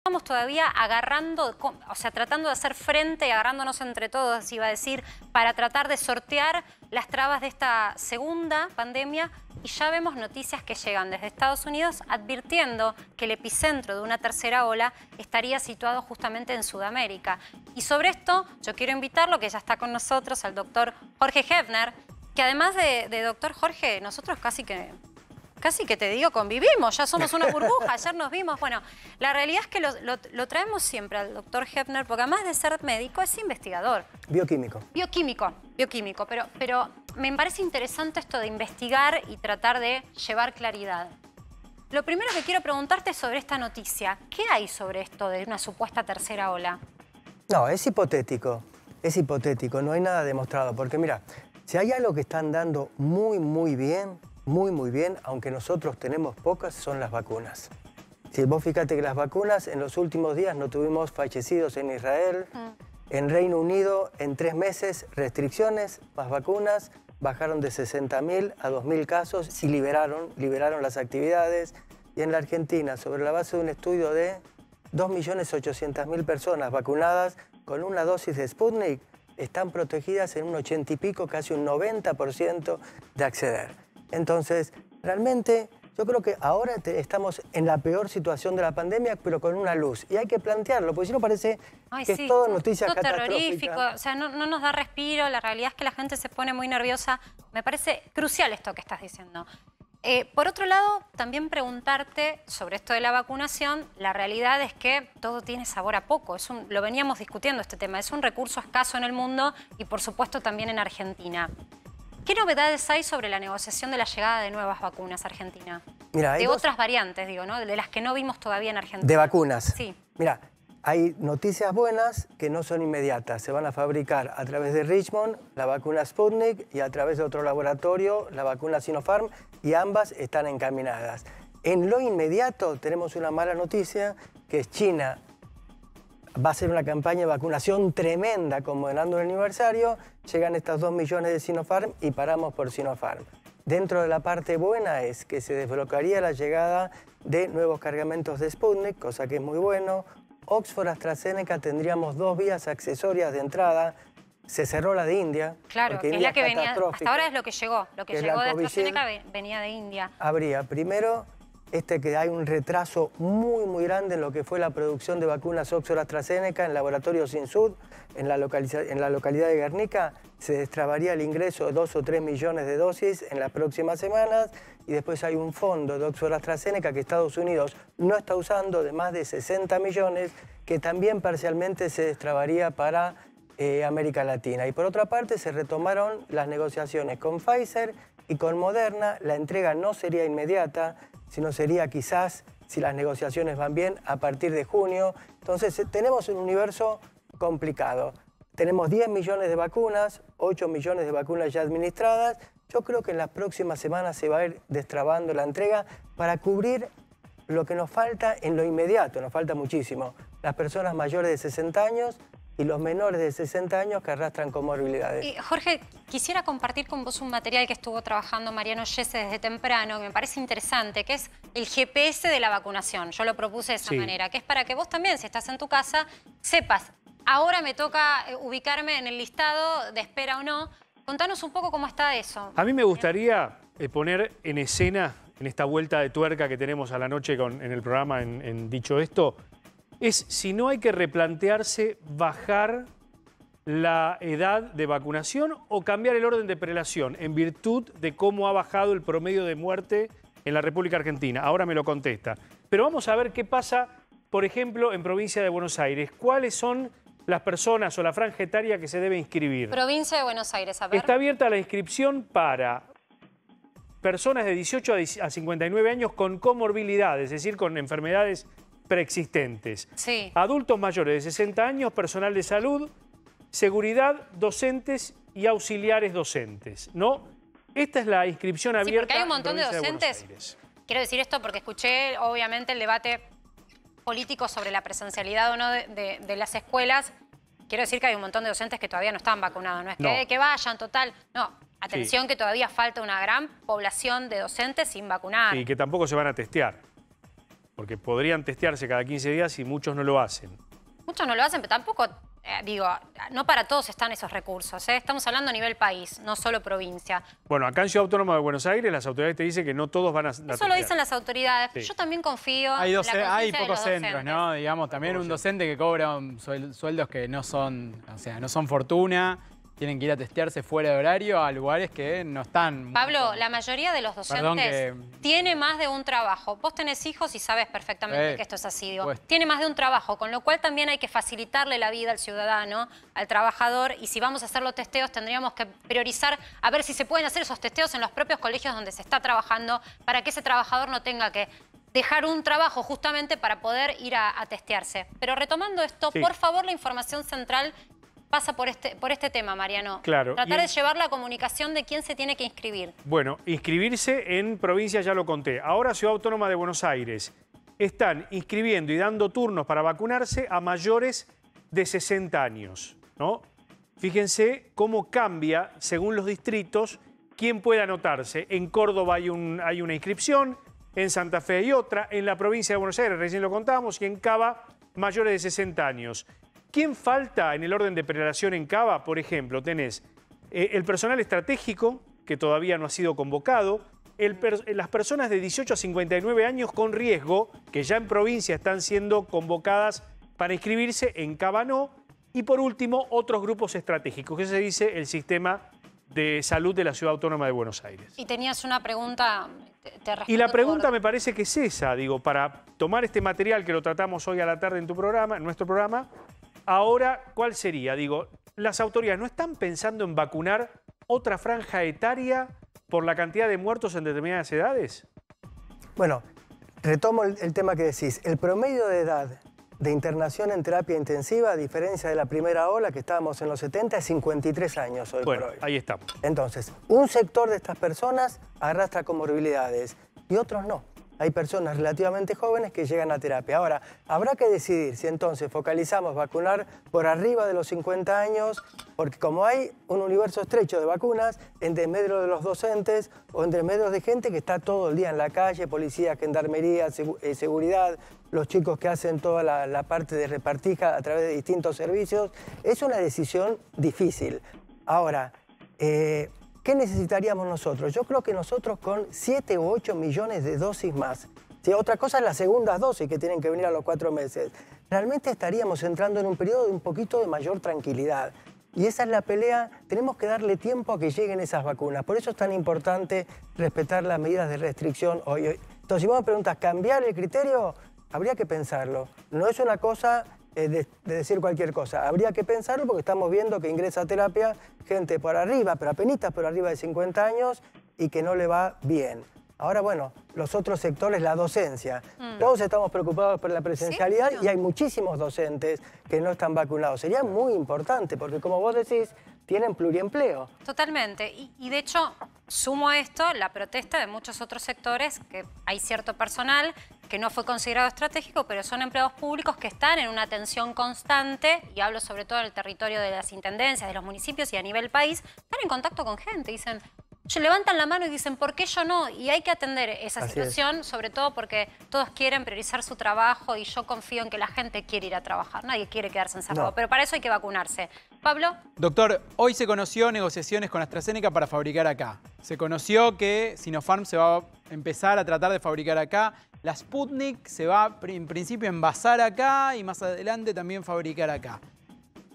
Estamos todavía agarrando, o sea, tratando de hacer frente y agarrándonos entre todos, iba a decir, para tratar de sortear las trabas de esta segunda pandemia. Y ya vemos noticias que llegan desde Estados Unidos advirtiendo que el epicentro de una tercera ola estaría situado justamente en Sudamérica. Y sobre esto yo quiero invitarlo, que ya está con nosotros, al doctor Jorge Hefner, que además de doctor Jorge, nosotros casi que te digo, convivimos, ya somos una burbuja, ayer nos vimos. Bueno, la realidad es que lo traemos siempre al doctor Hefner, porque además de ser médico, es investigador. Bioquímico. Bioquímico, pero me parece interesante esto de investigar y tratar de llevar claridad. Lo primero que quiero preguntarte es sobre esta noticia. ¿Qué hay sobre esto de una supuesta tercera ola? No, es hipotético, no hay nada demostrado, porque mira, si hay algo que están dando muy bien, aunque nosotros tenemos pocas, son las vacunas. Si vos fíjate que las vacunas en los últimos días no tuvimos fallecidos en Israel, en Reino Unido en 3 meses restricciones, más vacunas, bajaron de 60.000 a 2.000 casos y liberaron las actividades. Y en la Argentina, sobre la base de un estudio de 2.800.000 personas vacunadas con una dosis de Sputnik, están protegidas en un 80 y pico, casi un 90% de acceder. Entonces, realmente, yo creo que ahora estamos en la peor situación de la pandemia, pero con una luz. Y hay que plantearlo, porque si no parece que es todo noticias catastróficas. Terrorífico, o sea, no nos da respiro, la realidad es que la gente se pone muy nerviosa. Me parece crucial esto que estás diciendo. Por otro lado, también preguntarte sobre esto de la vacunación. La realidad es que todo tiene sabor a poco. Lo veníamos discutiendo este tema. Es un recurso escaso en el mundo y, por supuesto, también en Argentina. ¿Qué novedades hay sobre la negociación de la llegada de nuevas vacunas a Argentina? Mira, de otras variantes, digo, ¿no? De las que no vimos todavía en Argentina. De vacunas. Sí. Mira, hay noticias buenas que no son inmediatas. Se van a fabricar a través de Richmond la vacuna Sputnik y a través de otro laboratorio la vacuna Sinopharm, y ambas están encaminadas. En lo inmediato tenemos una mala noticia, que es China. Va a ser una campaña de vacunación tremenda conmemorando el aniversario. Llegan estas 2 millones de Sinopharm y paramos por Sinopharm. Dentro de la parte buena es que se desbloquearía la llegada de nuevos cargamentos de Sputnik, cosa que es muy bueno. Oxford AstraZeneca tendríamos 2 vías accesorias de entrada. Se cerró la de India. Claro, que es la que venía, hasta ahora es lo que llegó. Lo que llegó de AstraZeneca venía de India. Habría, primero, que hay un retraso muy grande en lo que fue la producción de vacunas Oxford AstraZeneca en laboratorios Insud, en la localidad de Guernica. Se destrabaría el ingreso de 2 o 3 millones de dosis en las próximas semanas. Y después hay un fondo de Oxford AstraZeneca que Estados Unidos no está usando, de más de 60 millones, que también parcialmente se destrabaría para América Latina. Y por otra parte se retomaron las negociaciones con Pfizer y con Moderna. La entrega no sería inmediata, sino sería quizás, si las negociaciones van bien, a partir de junio. Entonces tenemos un universo complicado. Tenemos 10 millones de vacunas, 8 millones de vacunas ya administradas. Yo creo que en las próximas semanas se va a ir destrabando la entrega para cubrir lo que nos falta en lo inmediato. Nos falta muchísimo. Las personas mayores de 60 años y los menores de 60 años que arrastran comorbilidades. Jorge, quisiera compartir con vos un material que estuvo trabajando Mariano Yese desde temprano, que me parece interesante, que es el GPS de la vacunación. Yo lo propuse de esa manera, que es para que vos también, si estás en tu casa, sepas, ahora me toca ubicarme en el listado de espera o no. Contanos un poco cómo está eso. A mí me gustaría poner en escena, en esta vuelta de tuerca que tenemos a la noche en el programa, en Dicho Esto, es si no hay que replantearse bajar la edad de vacunación o cambiar el orden de prelación en virtud de cómo ha bajado el promedio de muerte en la República Argentina. Ahora me lo contesta. Pero vamos a ver qué pasa, por ejemplo, en provincia de Buenos Aires. ¿Cuáles son las personas o la franja etaria que se debe inscribir? Provincia de Buenos Aires, a ver. Está abierta la inscripción para personas de 18 a 59 años con comorbilidades, es decir, con enfermedades preexistentes. Sí. Adultos mayores de 60 años, personal de salud, seguridad, docentes y auxiliares docentes, ¿no? Esta es la inscripción abierta. Sí, porque hay un montón de docentes. Quiero decir esto porque escuché, obviamente, el debate político sobre la presencialidad o no de las escuelas. Quiero decir que hay un montón de docentes que todavía no están vacunados. No es que vayan, total. No, atención, que todavía falta una gran población de docentes sin vacunar. Y que tampoco se van a testear. Porque podrían testearse cada 15 días y muchos no lo hacen. Muchos no lo hacen, pero tampoco, digo, no para todos están esos recursos. Estamos hablando a nivel país, no solo provincia. Bueno, acá en Ciudad Autónoma de Buenos Aires las autoridades te dicen que no todos van a testear. Eso lo dicen las autoridades. Sí. Yo también confío Hay en la pocos centros, ¿no? Digamos, también un docente que cobra sueldos que no son, o sea, no son fortuna. Tienen que ir a testearse fuera de horario a lugares que no están... Pablo, la mayoría de los docentes tiene más de un trabajo. Vos tenés hijos y sabés perfectamente que esto es así. Digo, tiene más de un trabajo, con lo cual también hay que facilitarle la vida al ciudadano, al trabajador. Y si vamos a hacer los testeos, tendríamos que priorizar a ver si se pueden hacer esos testeos en los propios colegios donde se está trabajando para que ese trabajador no tenga que dejar un trabajo justamente para poder ir a testearse. Pero retomando esto, por favor, la información central pasa por este tema, Mariano. Claro. Tratar de llevar la comunicación de quién se tiene que inscribir. Bueno, inscribirse en provincia ya lo conté. Ahora Ciudad Autónoma de Buenos Aires están inscribiendo y dando turnos para vacunarse a mayores de 60 años, ¿no? Fíjense cómo cambia según los distritos quién puede anotarse. En Córdoba hay una inscripción, en Santa Fe hay otra, en la provincia de Buenos Aires, recién lo contábamos, y en Cava mayores de 60 años. ¿Quién falta en el orden de prelación en Cava? Por ejemplo, tenés el personal estratégico, que todavía no ha sido convocado, las personas de 18 a 59 años con riesgo, que ya en provincia están siendo convocadas para inscribirse, en Cava no, y por último, otros grupos estratégicos, que se dice el sistema de salud de la Ciudad Autónoma de Buenos Aires. Y tenías una pregunta... Y la pregunta me parece que es esa, digo, para tomar este material que lo tratamos hoy a la tarde en tu programa, en nuestro programa. Ahora, ¿cuál sería? Digo, las autoridades no están pensando en vacunar otra franja etaria por la cantidad de muertos en determinadas edades. Bueno, retomo el tema que decís. El promedio de edad de internación en terapia intensiva, a diferencia de la primera ola, que estábamos en los 70, es 53 años hoy por hoy. Ahí estamos. Entonces, un sector de estas personas arrastra comorbilidades y otros no. Hay personas relativamente jóvenes que llegan a terapia. Ahora, habrá que decidir si entonces focalizamos vacunar por arriba de los 50 años, porque como hay un universo estrecho de vacunas, entre medio de los docentes o entre medio de gente que está todo el día en la calle, policía, gendarmería, seguridad, los chicos que hacen toda la parte de repartija a través de distintos servicios, es una decisión difícil. Ahora, ¿qué necesitaríamos nosotros? Yo creo que nosotros con 7 u 8 millones de dosis más. ¿Sí? Otra cosa es las segundas dosis que tienen que venir a los 4 meses. Realmente estaríamos entrando en un periodo de un poquito de mayor tranquilidad. Y esa es la pelea. Tenemos que darle tiempo a que lleguen esas vacunas. Por eso es tan importante respetar las medidas de restricción hoy. Entonces, si vos me preguntas, ¿cambiar el criterio? Habría que pensarlo. No es una cosa... De decir cualquier cosa. Habría que pensarlo porque estamos viendo que ingresa a terapia gente por arriba, pero apenitas por arriba de 50 años y que no le va bien. Ahora, bueno, los otros sectores, la docencia. Todos estamos preocupados por la presencialidad y hay muchísimos docentes que no están vacunados. Sería muy importante porque, como vos decís, tienen pluriempleo. Totalmente. Y de hecho, sumo a esto la protesta de muchos otros sectores, que hay cierto personal que no fue considerado estratégico, pero son empleados públicos que están en una atención constante, y hablo sobre todo en el territorio de las intendencias, de los municipios y a nivel país, están en contacto con gente, dicen... levantan la mano y dicen, ¿por qué yo no? Y hay que atender esa situación, sobre todo porque todos quieren priorizar su trabajo y yo confío en que la gente quiere ir a trabajar. Nadie quiere quedarse encerrado, pero para eso hay que vacunarse. ¿Pablo? Doctor, hoy se conoció negociaciones con AstraZeneca para fabricar acá. Se conoció que Sinopharm se va a empezar a tratar de fabricar acá. La Sputnik se va en principio a envasar acá y más adelante también fabricar acá.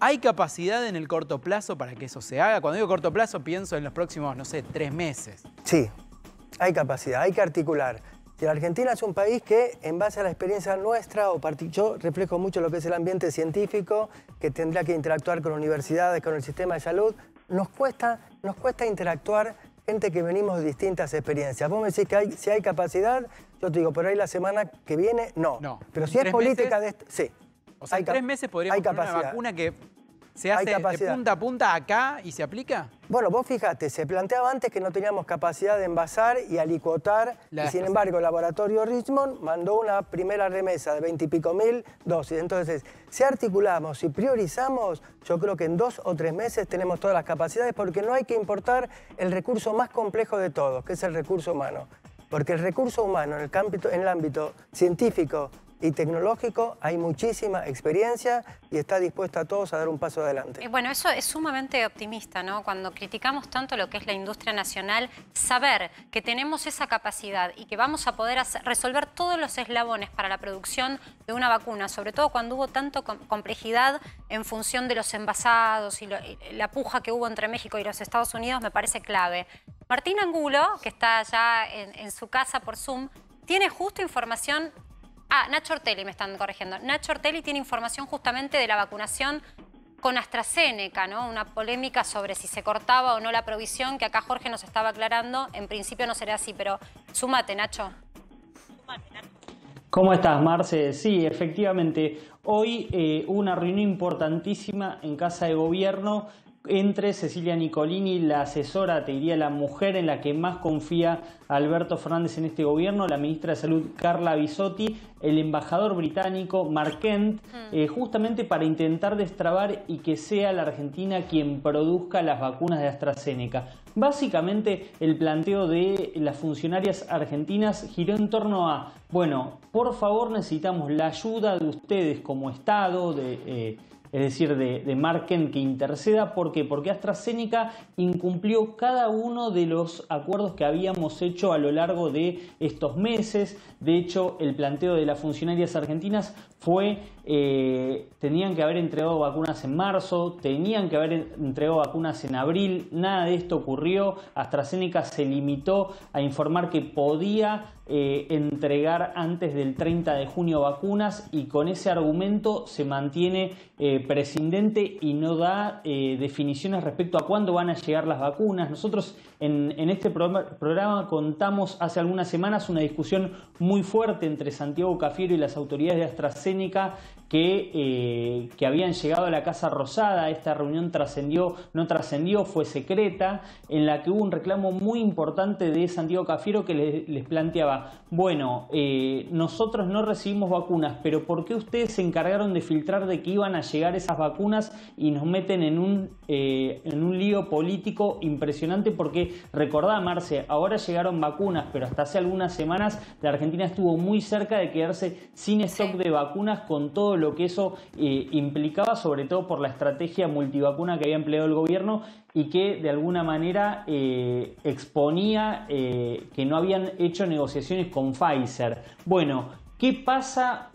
¿Hay capacidad en el corto plazo para que eso se haga? Cuando digo corto plazo pienso en los próximos, no sé, 3 meses. Sí, hay capacidad, hay que articular. Si la Argentina es un país que, en base a la experiencia nuestra, yo reflejo mucho lo que es el ambiente científico, que tendrá que interactuar con universidades, con el sistema de salud, nos cuesta interactuar gente que venimos de distintas experiencias. Vos me decís que si hay capacidad, yo te digo, por ahí la semana que viene, no. Pero si es política de esto, sí. O sea, en 3 meses podríamos tener una vacuna que se hace de punta a punta acá y se aplica. Bueno, vos fíjate, se planteaba antes que no teníamos capacidad de envasar y alicuotar, y sin embargo el laboratorio Richmond mandó una primera remesa de 20 y pico mil dosis. Entonces, si articulamos y priorizamos, yo creo que en 2 o 3 meses tenemos todas las capacidades, porque no hay que importar el recurso más complejo de todos, que es el recurso humano. porque el recurso humano en el ámbito científico y tecnológico hay muchísima experiencia y está dispuesta a todos a dar un paso adelante. Bueno, eso es sumamente optimista, ¿no? Cuando criticamos tanto lo que es la industria nacional, saber que tenemos esa capacidad y que vamos a poder resolver todos los eslabones para la producción de una vacuna, sobre todo cuando hubo tanto complejidad en función de los envasados y la puja que hubo entre México y los Estados Unidos, me parece clave. Martín Angulo, que está ya en su casa por Zoom, tiene justo información. Nacho Ortelli me están corrigiendo. Nacho Ortelli tiene información justamente de la vacunación con AstraZeneca, ¿no? Una polémica sobre si se cortaba o no la provisión, que acá Jorge nos estaba aclarando. En principio no será así, pero súmate, Nacho. ¿Cómo estás, Marce? Sí, efectivamente. Hoy hubo una reunión importantísima en Casa de Gobierno entre Cecilia Nicolini, la asesora, te diría la mujer en la que más confía Alberto Fernández en este gobierno, la ministra de Salud Carla Bisotti, el embajador británico Mark Kent, justamente para intentar destrabar y que sea la Argentina quien produzca las vacunas de AstraZeneca. Básicamente el planteo de las funcionarias argentinas giró en torno a, bueno, por favor necesitamos la ayuda de ustedes como Estado, es decir, de Mark Kent que interceda. ¿Por qué? Porque AstraZeneca incumplió cada uno de los acuerdos que habíamos hecho a lo largo de estos meses. De hecho, el planteo de las funcionarias argentinas fue, tenían que haber entregado vacunas en marzo, tenían que haber entregado vacunas en abril, nada de esto ocurrió. AstraZeneca se limitó a informar que podía entregar antes del 30 de junio vacunas y con ese argumento se mantiene prescindente y no da definiciones respecto a cuándo van a llegar las vacunas. Nosotros en este programa contamos hace algunas semanas una discusión muy fuerte entre Santiago Cafiero y las autoridades de AstraZeneca que habían llegado a la Casa Rosada. Esta reunión no trascendió, fue secreta, en la que hubo un reclamo muy importante de Santiago Cafiero que les planteaba, bueno, nosotros no recibimos vacunas, pero ¿por qué ustedes se encargaron de filtrar de que iban a llegar esas vacunas y nos meten en un lío político impresionante? Porque recordá, Marce, ahora llegaron vacunas, pero hasta hace algunas semanas la Argentina estuvo muy cerca de quedarse sin stock de vacunas, con todo lo que eso implicaba, sobre todo por la estrategia multivacuna que había empleado el gobierno y que de alguna manera exponía que no habían hecho negociaciones con Pfizer. Bueno, ¿qué pasa?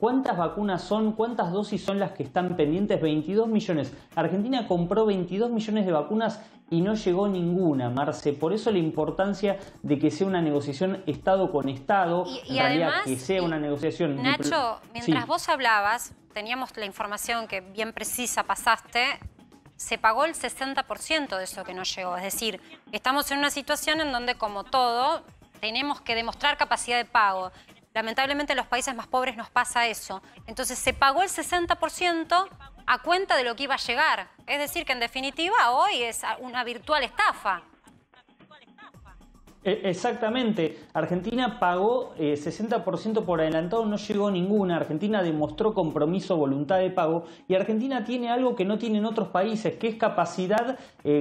¿Cuántas vacunas son? ¿Cuántas dosis son las que están pendientes? 22 millones. Argentina compró 22 millones de vacunas y no llegó ninguna, Marce. Por eso la importancia de que sea una negociación Estado con Estado. Y además, que sea una negociación... Nacho, mientras vos hablabas, teníamos la información que bien precisa pasaste, se pagó el 60% de eso que no llegó. Es decir, estamos en una situación en donde, como todo, tenemos que demostrar capacidad de pago. Lamentablemente en los países más pobres nos pasa eso. Entonces se pagó el 60% a cuenta de lo que iba a llegar. Es decir, que en definitiva hoy es una virtual estafa. Exactamente. Argentina pagó 60% por adelantado, no llegó ninguna. Argentina demostró compromiso, voluntad de pago. Y Argentina tiene algo que no tienen otros países, que es capacidad,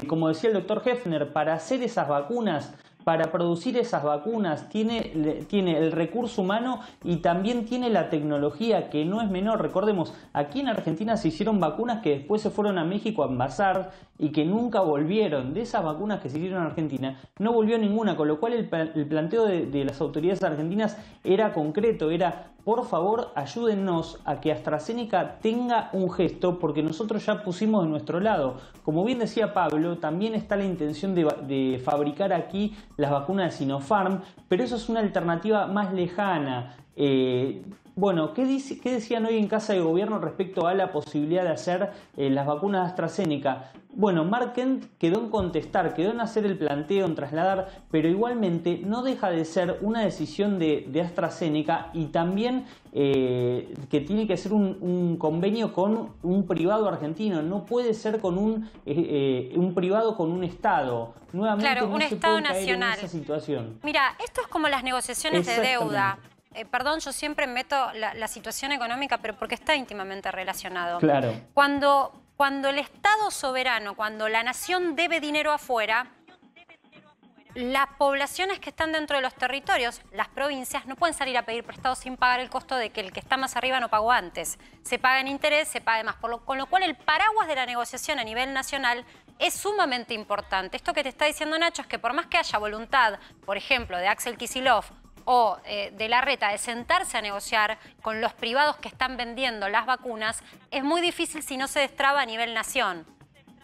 como decía el doctor Hefner, para hacer esas vacunas. Para producir esas vacunas tiene el recurso humano y también tiene la tecnología, que no es menor. Recordemos, aquí en Argentina se hicieron vacunas que después se fueron a México a envasar y que nunca volvieron. De esas vacunas que se hicieron en Argentina no volvió ninguna, con lo cual el planteo de las autoridades argentinas era concreto, era: por favor, ayúdennos a que AstraZeneca tenga un gesto, porque nosotros ya pusimos de nuestro lado. Como bien decía Pablo, también está la intención de fabricar aquí las vacunas de Sinopharm, pero eso es una alternativa más lejana. Bueno, ¿qué decían hoy en Casa de Gobierno respecto a la posibilidad de hacer las vacunas de AstraZeneca? Bueno, Mark Kent quedó en contestar, quedó en hacer el planteo, en trasladar, pero igualmente no deja de ser una decisión de AstraZeneca y también que tiene que ser un convenio con un privado argentino. No puede ser con un privado con un Estado. Nuevamente, claro, un Estado nacional. En esa situación. Mira, esto es como las negociaciones de deuda. Perdón, yo siempre meto la situación económica, pero porque está íntimamente relacionado. Claro. Cuando el Estado soberano, cuando la nación debe dinero afuera, las poblaciones que están dentro de los territorios, las provincias, no pueden salir a pedir prestado sin pagar el costo de que el que está más arriba no pagó antes. Se paga en interés, se paga más. Con lo cual el paraguas de la negociación a nivel nacional es sumamente importante. Esto que te está diciendo Nacho es que por más que haya voluntad, por ejemplo, de Axel Kicillof o de Larreta de sentarse a negociar con los privados que están vendiendo las vacunas, es muy difícil si no se destraba a nivel nación.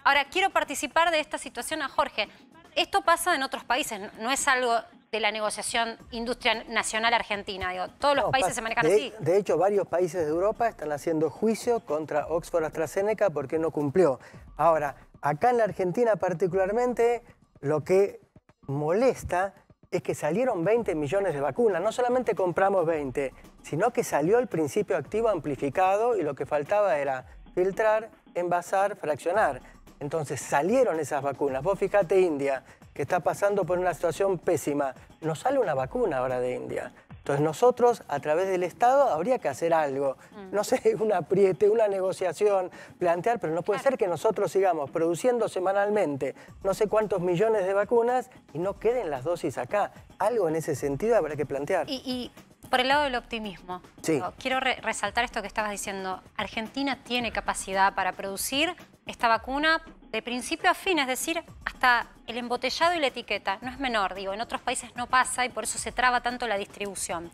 Ahora, quiero participar de esta situación a Jorge. Esto pasa en otros países, no es algo de la negociación industria nacional argentina. Digo, todos los países se manejan así. De hecho, varios países de Europa están haciendo juicio contra Oxford AstraZeneca porque no cumplió. Ahora, acá en la Argentina particularmente, lo que molesta es que salieron 20 millones de vacunas. No solamente compramos 20, sino que salió el principio activo amplificado y lo que faltaba era filtrar, envasar, fraccionar. Entonces salieron esas vacunas. Vos fijate India, que está pasando por una situación pésima. No sale una vacuna ahora de India. Entonces nosotros, a través del Estado, habría que hacer algo. No sé, un apriete, una negociación, plantear, pero no puede ser que nosotros sigamos produciendo semanalmente no sé cuántos millones de vacunas y no queden las dosis acá. Algo en ese sentido habrá que plantear. Y por el lado del optimismo, sí. Quiero resaltar esto que estabas diciendo. Argentina tiene capacidad para producir esta vacuna de principio a fin, es decir, hasta el embotellado y la etiqueta. No es menor, digo, en otros países no pasa y por eso se traba tanto la distribución.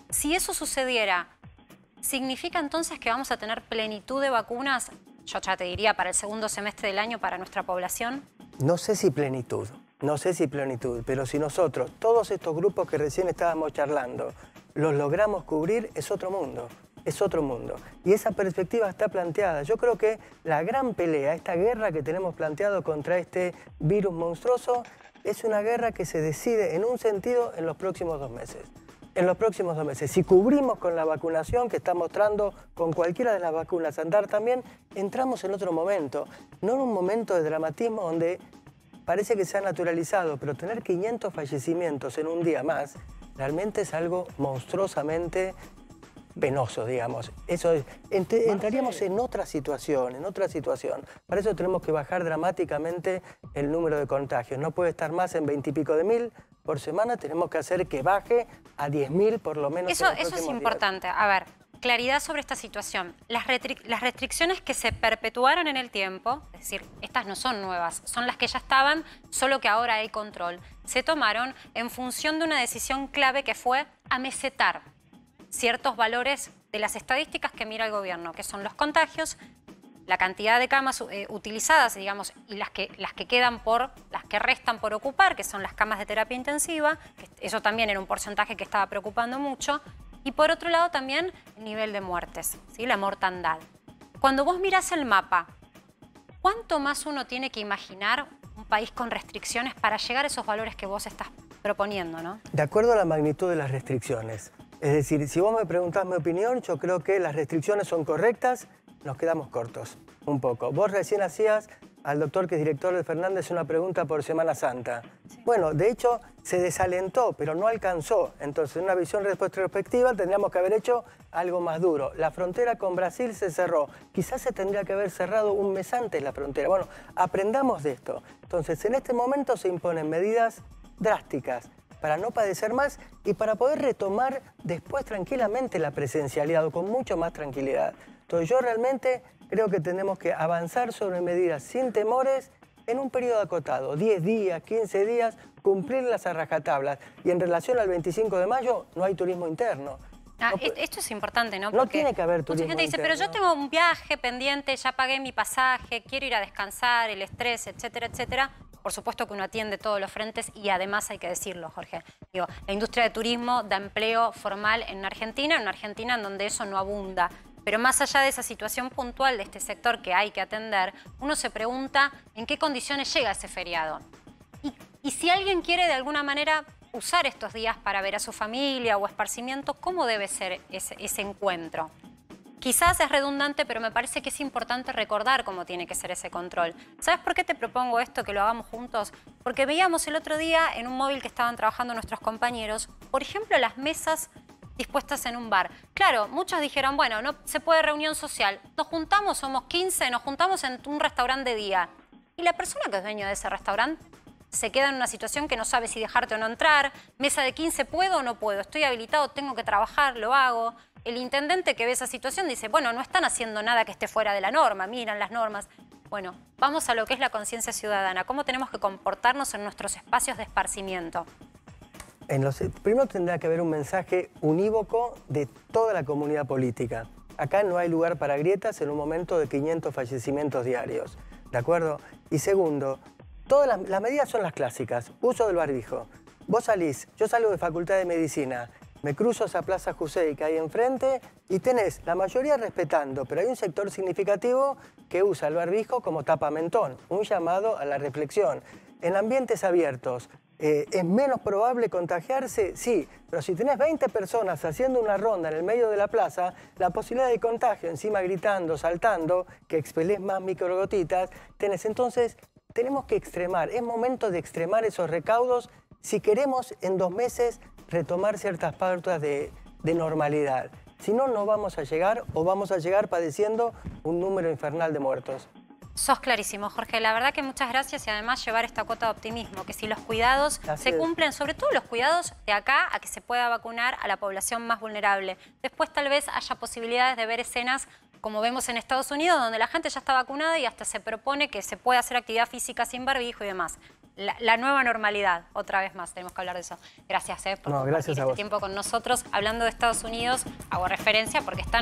Si eso sucediera, ¿significa entonces que vamos a tener plenitud de vacunas? Yo ya te diría, para el segundo semestre del año para nuestra población. No sé si plenitud, pero si nosotros, todos estos grupos que recién estábamos charlando, los logramos cubrir, es otro mundo. Es otro mundo. Y esa perspectiva está planteada. Yo creo que la gran pelea, esta guerra que tenemos planteado contra este virus monstruoso, es una guerra que se decide en un sentido en los próximos 2 meses. En los próximos 2 meses. Si cubrimos con la vacunación que está mostrando con cualquiera de las vacunas andar también, entramos en otro momento. No en un momento de dramatismo donde parece que se ha naturalizado, pero tener 500 fallecimientos en un día más, realmente es algo monstruosamente penoso, digamos. Eso es, entraríamos en otra situación, Para eso tenemos que bajar dramáticamente el número de contagios. No puede estar más en 20 y pico de mil por semana, tenemos que hacer que baje a 10.000 por lo menos. Eso es importante. A ver, claridad sobre esta situación. Las restricciones que se perpetuaron en el tiempo, es decir, estas no son nuevas, son las que ya estaban, solo que ahora hay control. Se tomaron en función de una decisión clave que fue amesetar ciertos valores de las estadísticas que mira el gobierno, que son los contagios, la cantidad de camas utilizadas, digamos, y las que restan por ocupar, que son las camas de terapia intensiva, que eso también era un porcentaje que estaba preocupando mucho, y por otro lado también el nivel de muertes, ¿sí? La mortandad. Cuando vos mirás el mapa, ¿cuánto más uno tiene que imaginar un país con restricciones para llegar a esos valores que vos estás proponiendo, ¿no? De acuerdo a la magnitud de las restricciones. Es decir, si vos me preguntás mi opinión, yo creo que las restricciones son correctas, nos quedamos cortos, un poco. Vos recién hacías al doctor que es director de Fernández una pregunta por Semana Santa. Sí. Bueno, de hecho, se desalentó, pero no alcanzó. Entonces, en una visión retrospectiva, tendríamos que haber hecho algo más duro. La frontera con Brasil se cerró. Quizás se tendría que haber cerrado un mes antes la frontera. Bueno, aprendamos de esto. Entonces, en este momento se imponen medidas drásticas para no padecer más y para poder retomar después tranquilamente la presencialidad o con mucho más tranquilidad. Entonces yo realmente creo que tenemos que avanzar sobre medidas sin temores en un periodo acotado, 10 días, 15 días, cumplirlas a rajatablas. Y en relación al 25 de mayo no hay turismo interno. Esto es importante, ¿no? Porque no tiene que haber turismo mucha gente dice, interno. pero yo tengo un viaje pendiente, ya pagué mi pasaje, quiero ir a descansar, el estrés, etcétera, etcétera. Por supuesto que uno atiende todos los frentes y además hay que decirlo, Jorge. Digo, la industria de turismo da empleo formal en Argentina en donde eso no abunda. Pero más allá de esa situación puntual de este sector que hay que atender, uno se pregunta en qué condiciones llega ese feriado. Y si alguien quiere de alguna manera usar estos días para ver a su familia o esparcimiento, ¿cómo debe ser ese encuentro? Quizás es redundante, pero me parece que es importante recordar cómo tiene que ser ese control. ¿Sabes por qué te propongo esto, que lo hagamos juntos? Porque veíamos el otro día en un móvil que estaban trabajando nuestros compañeros, por ejemplo, las mesas dispuestas en un bar. Claro, muchos dijeron, bueno, no se puede reunión social. Nos juntamos, somos 15, nos juntamos en un restaurante de día. ¿Y la persona que es dueño de ese restaurante se queda en una situación que no sabe si dejarte o no entrar. Mesa de 15, ¿puedo o no puedo? Estoy habilitado, tengo que trabajar, lo hago. El intendente que ve esa situación dice, bueno, no están haciendo nada que esté fuera de la norma, miran las normas. Bueno, vamos a lo que es la conciencia ciudadana. ¿Cómo tenemos que comportarnos en nuestros espacios de esparcimiento? Primero tendrá que haber un mensaje unívoco de toda la comunidad política. Acá no hay lugar para grietas en un momento de 500 fallecimientos diarios, ¿de acuerdo? Y segundo, todas las medidas son las clásicas. Uso del barbijo. Vos salís, yo salgo de Facultad de Medicina, me cruzo esa Plaza Jusey que hay enfrente y tenés la mayoría respetando, pero hay un sector significativo que usa el barbijo como tapamentón, un llamado a la reflexión. En ambientes abiertos, ¿es menos probable contagiarse? Sí, pero si tenés 20 personas haciendo una ronda en el medio de la plaza, la posibilidad de contagio, encima gritando, saltando, que expelés más microgotitas, tenés. Entonces, tenemos que extremar, es momento de extremar esos recaudos si queremos en 2 meses retomar ciertas pautas de normalidad. Si no, no vamos a llegar o vamos a llegar padeciendo un número infernal de muertos. Sos clarísimo, Jorge. La verdad que muchas gracias y además llevar esta cuota de optimismo, que si los cuidados se cumplen, sobre todo los cuidados de acá a que se pueda vacunar a la población más vulnerable. Después tal vez haya posibilidades de ver escenas como vemos en Estados Unidos, donde la gente ya está vacunada y hasta se propone que se puede hacer actividad física sin barbijo y demás. La nueva normalidad, otra vez más, tenemos que hablar de eso. Gracias por compartir este tiempo con nosotros. Hablando de Estados Unidos, hago referencia porque están